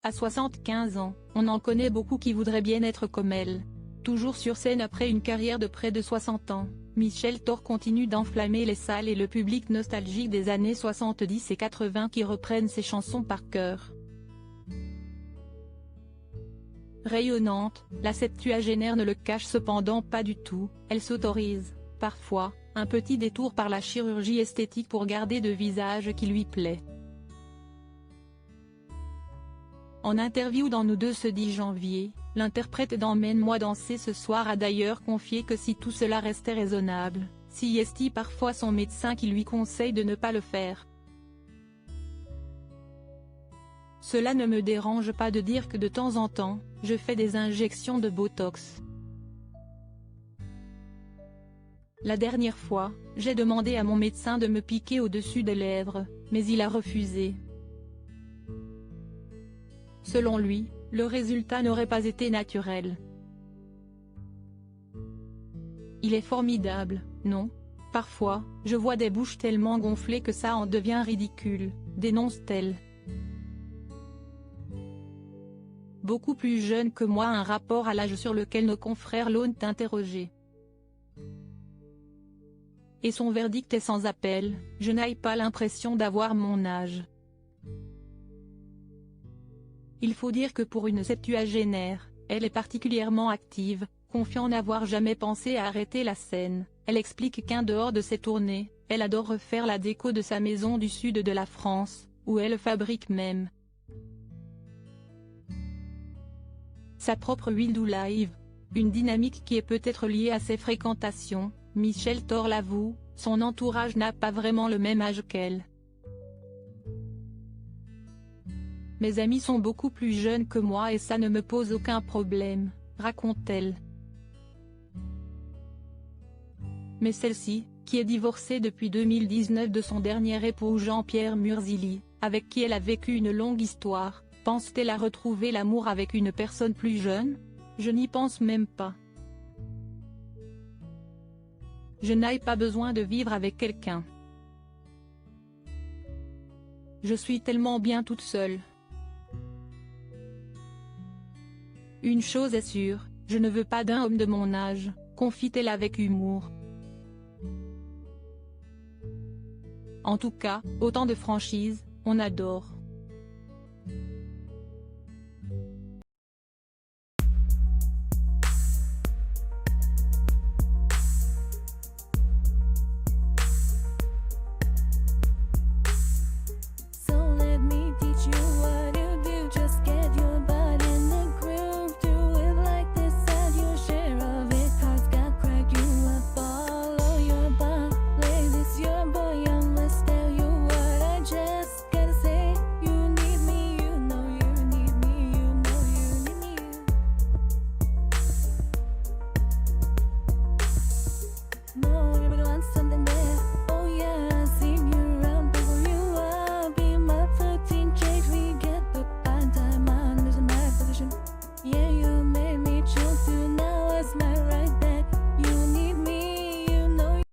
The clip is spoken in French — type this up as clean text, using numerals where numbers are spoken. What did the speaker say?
À 75 ans, on en connaît beaucoup qui voudraient bien être comme elle. Toujours sur scène après une carrière de près de 60 ans, Michel Thor continue d'enflammer les salles et le public nostalgique des années 70 et 80 qui reprennent ses chansons par cœur. Rayonnante, la septuagénaire ne le cache cependant pas du tout, elle s'autorise, parfois, un petit détour par la chirurgie esthétique pour garder de visage qui lui plaît. En interview dans Nous Deux ce 10 janvier, l'interprète d'Emmène-moi danser ce soir a d'ailleurs confié que si tout cela restait raisonnable, si est parfois son médecin qui lui conseille de ne pas le faire. Cela ne me dérange pas de dire que de temps en temps, je fais des injections de Botox. La dernière fois, j'ai demandé à mon médecin de me piquer au-dessus des lèvres, mais il a refusé. Selon lui, le résultat n'aurait pas été naturel. Il est formidable, non? Parfois, je vois des bouches tellement gonflées que ça en devient ridicule, dénonce-t-elle. Beaucoup plus jeune que moi, un rapport à l'âge sur lequel nos confrères l'ont interrogé. Et son verdict est sans appel, je n'ai pas l'impression d'avoir mon âge. Il faut dire que pour une septuagénaire, elle est particulièrement active, confiant n'avoir jamais pensé à arrêter la scène. Elle explique qu'en dehors de ses tournées, elle adore refaire la déco de sa maison du sud de la France, où elle fabrique même sa propre huile d'olive. Une dynamique qui est peut-être liée à ses fréquentations. Michel Thor l'avoue, son entourage n'a pas vraiment le même âge qu'elle. Mes amis sont beaucoup plus jeunes que moi et ça ne me pose aucun problème, raconte-t-elle. Mais celle-ci, qui est divorcée depuis 2019 de son dernier époux Jean-Pierre Murzili, avec qui elle a vécu une longue histoire, pense-t-elle à retrouver l'amour avec une personne plus jeune? Je n'y pense même pas. Je n'ai pas besoin de vivre avec quelqu'un. Je suis tellement bien toute seule. Une chose est sûre, je ne veux pas d'un homme de mon âge, confie-t-elle avec humour. En tout cas, autant de franchise, on adore.